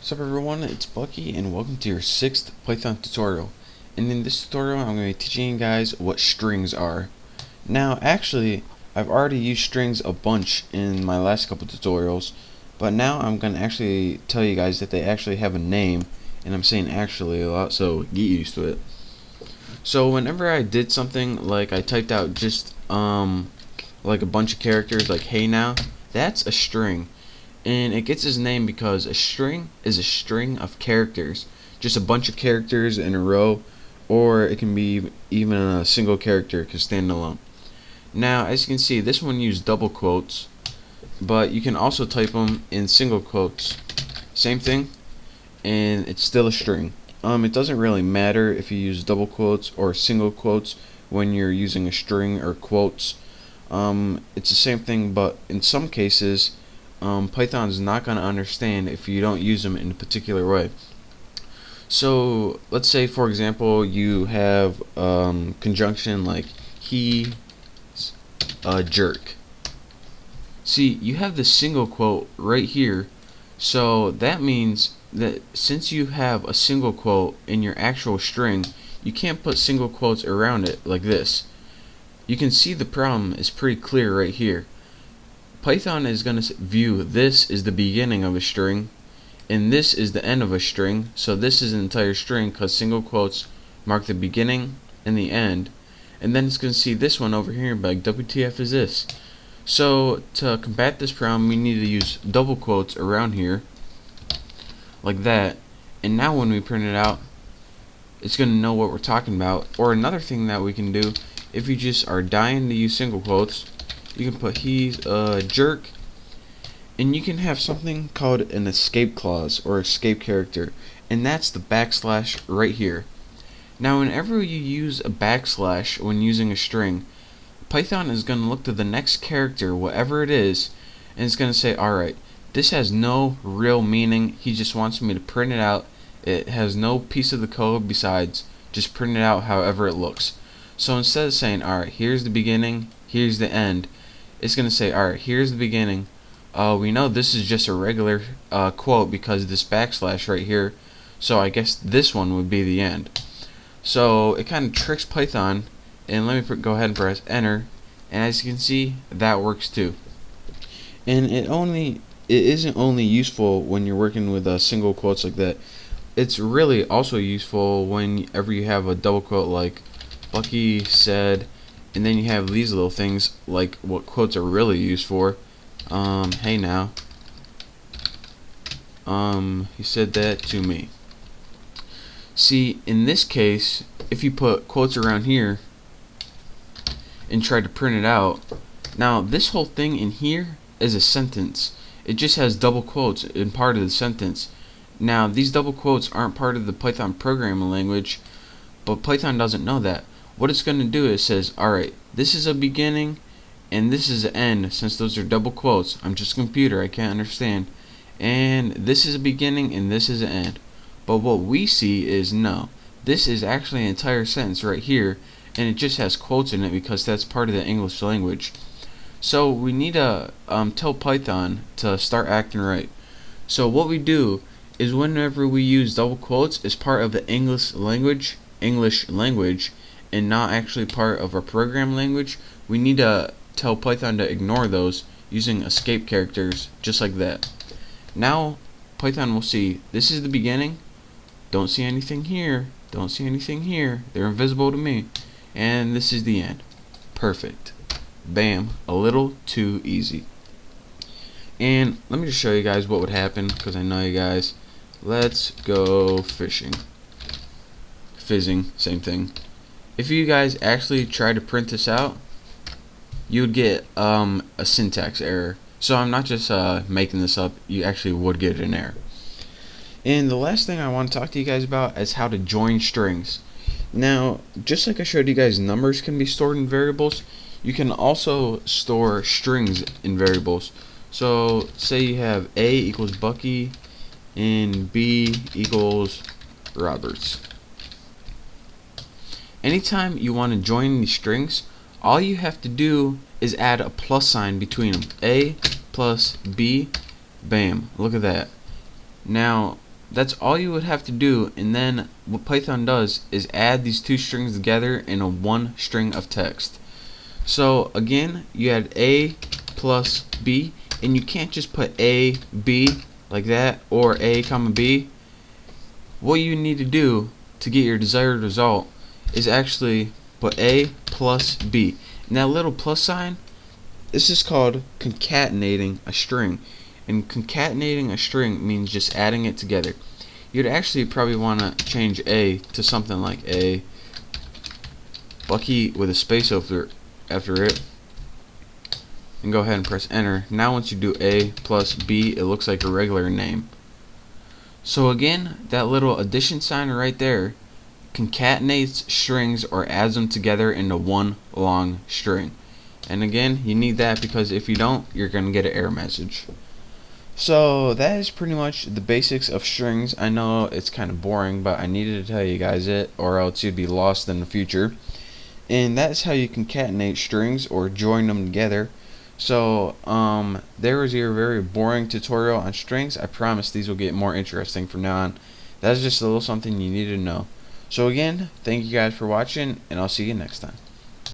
What's up everyone, it's Bucky and welcome to your 6th Python tutorial. And in this tutorial I'm going to be teaching you guys what strings are. Now actually, I've already used strings a bunch in my last couple tutorials, but now I'm going to actually tell you guys that they actually have a name, and I'm saying actually a lot, so get used to it. So whenever I did something like I typed out just like a bunch of characters like hey now, that's a string. And it gets its name because a string is a string of characters, just a bunch of characters in a row, or it can be even a single character can stand alone. Now as you can see, this one used double quotes, but you can also type them in single quotes, same thing, and it's still a string. It doesn't really matter if you use double quotes or single quotes when you're using a string or quotes. It's the same thing, but in some cases Python's not going to understand if you don't use them in a particular way. So let's say for example you have conjunction like he's a jerk. See, you have the single quote right here, so that means that since you have a single quote in your actual string, you can't put single quotes around it like this. You can see the problem is pretty clear right here. Python is going to view this is the beginning of a string and this is the end of a string, so this is an entire string because single quotes mark the beginning and the end, and then it's going to see this one over here and be like, WTF is this? So to combat this problem we need to use double quotes around here like that, and now when we print it out it's going to know what we're talking about. Or another thing that we can do, if you just are dying to use single quotes, you can put he's a jerk, and you can have something called an escape clause or escape character, and that's the backslash right here. Now whenever you use a backslash when using a string, Python is going to look to the next character, whatever it is, and it's going to say, alright, this has no real meaning, he just wants me to print it out, it has no piece of the code besides, just print it out however it looks. So instead of saying, alright, here's the beginning, here's the end, it's going to say, alright, here's the beginning. We know this is just a regular quote because this backslash right here, so I guess this one would be the end. So it kind of tricks Python, and let me go ahead and press enter, and as you can see, that works too. And it isn't only useful when you're working with single quotes like that. It's really also useful whenever you have a double quote like Bucky said, and then you have these little things like what quotes are really used for. Hey now, he said that to me. See, in this case, if you put quotes around here and try to print it out, now this whole thing in here is a sentence. It just has double quotes in part of the sentence. Now these double quotes aren't part of the Python programming language, but Python doesn't know that. What it's going to do is says, alright, this is a beginning and this is an end. Since those are double quotes, I'm just a computer, I can't understand, and this is a beginning and this is an end. But what we see is no, this is actually an entire sentence right here, and it just has quotes in it because that's part of the English language. So we need to tell Python to start acting right. So what we do is whenever we use double quotes as part of the English language, and not actually part of our program language, we need to tell Python to ignore those using escape characters just like that. Now Python will see this is the beginning, don't see anything here, don't see anything here, they're invisible to me, and this is the end. Perfect. Bam. A little too easy. And let me just show you guys what would happen, because I know you guys. Let's go fishing. Fizzing, same thing. If you guys actually try to print this out, you would get a syntax error. So I'm not just making this up, you actually would get an error. And the last thing I want to talk to you guys about is how to join strings. Now, just like I showed you guys numbers can be stored in variables, you can also store strings in variables. So say you have A equals Bucky and B equals Roberts. Anytime you want to join these strings, all you have to do is add a plus sign between them. A plus B, bam, look at that. Now that's all you would have to do, and then what Python does is add these two strings together in a one string of text. So again, you add A plus B, and you can't just put A, B like that, or A comma B. What you need to do to get your desired result is actually put A plus B. And that little plus sign, this is called concatenating a string. And concatenating a string means just adding it together. You'd actually probably want to change A to something like A Bucky with a space after it, and go ahead and press enter. Now once you do A plus B, it looks like a regular name. So again, that little addition sign right there concatenates strings or adds them together into one long string. And again, you need that because if you don't, you're going to get an error message. So that is pretty much the basics of strings. I know it's kind of boring, but I needed to tell you guys it, or else you'd be lost in the future. And that's how you concatenate strings or join them together. So there was your very boring tutorial on strings. I promise these will get more interesting from now on. That's just a little something you need to know. So again, thank you guys for watching, and I'll see you next time.